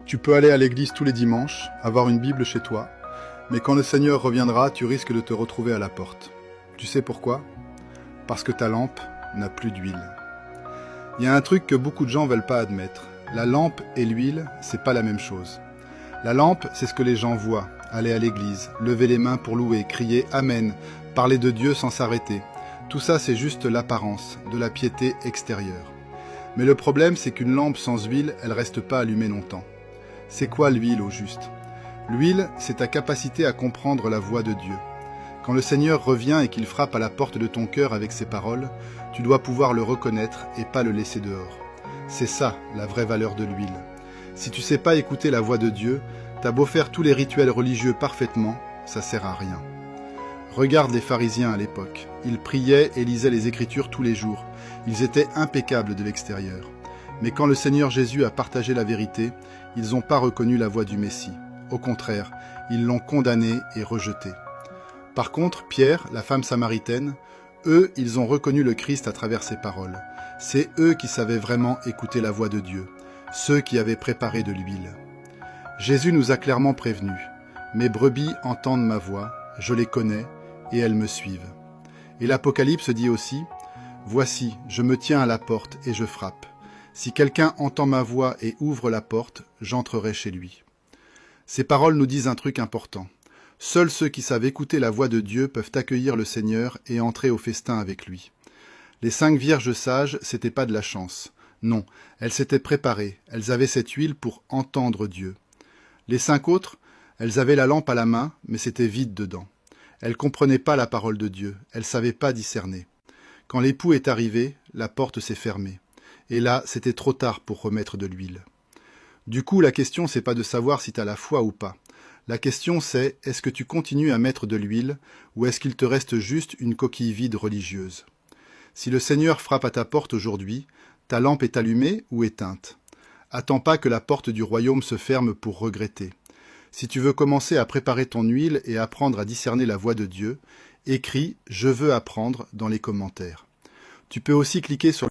Tu peux aller à l'église tous les dimanches, avoir une Bible chez toi, mais quand le Seigneur reviendra, tu risques de te retrouver à la porte. Tu sais pourquoi? Parce que ta lampe n'a plus d'huile. Il y a un truc que beaucoup de gens veulent pas admettre. La lampe et l'huile, c'est pas la même chose. La lampe, c'est ce que les gens voient. Aller à l'église, lever les mains pour louer, crier Amen, parler de Dieu sans s'arrêter. Tout ça, c'est juste l'apparence, de la piété extérieure. Mais le problème, c'est qu'une lampe sans huile, elle reste pas allumée longtemps. C'est quoi l'huile au juste? L'huile, c'est ta capacité à comprendre la voix de Dieu. Quand le Seigneur revient et qu'il frappe à la porte de ton cœur avec ses paroles, tu dois pouvoir le reconnaître et pas le laisser dehors. C'est ça, la vraie valeur de l'huile. Si tu sais pas écouter la voix de Dieu, t'as beau faire tous les rituels religieux parfaitement, ça sert à rien. Regarde les pharisiens à l'époque. Ils priaient et lisaient les Écritures tous les jours. Ils étaient impeccables de l'extérieur. Mais quand le Seigneur Jésus a partagé la vérité, ils n'ont pas reconnu la voix du Messie. Au contraire, ils l'ont condamné et rejeté. Par contre, Pierre, la femme samaritaine, eux, ils ont reconnu le Christ à travers ses paroles. C'est eux qui savaient vraiment écouter la voix de Dieu, ceux qui avaient préparé de l'huile. Jésus nous a clairement prévenus. Mes brebis entendent ma voix, je les connais, et elles me suivent. Et l'Apocalypse dit aussi, « Voici, je me tiens à la porte et je frappe. Si quelqu'un entend ma voix et ouvre la porte, j'entrerai chez lui. » Ces paroles nous disent un truc important. Seuls ceux qui savent écouter la voix de Dieu peuvent accueillir le Seigneur et entrer au festin avec lui. Les 5 vierges sages, c'était pas de la chance. Non, elles s'étaient préparées, elles avaient cette huile pour entendre Dieu. Les 5 autres, elles avaient la lampe à la main, mais c'était vide dedans. Elles comprenaient pas la parole de Dieu, elles savaient pas discerner. Quand l'époux est arrivé, la porte s'est fermée. Et là, c'était trop tard pour remettre de l'huile. Du coup, la question, c'est pas de savoir si tu as la foi ou pas. La question, c'est, est-ce que tu continues à mettre de l'huile, ou est-ce qu'il te reste juste une coquille vide religieuse? Si le Seigneur frappe à ta porte aujourd'hui, ta lampe est allumée ou éteinte? Attends pas que la porte du royaume se ferme pour regretter. Si tu veux commencer à préparer ton huile et apprendre à discerner la voix de Dieu, écris « Je veux apprendre » dans les commentaires. Tu peux aussi cliquer sur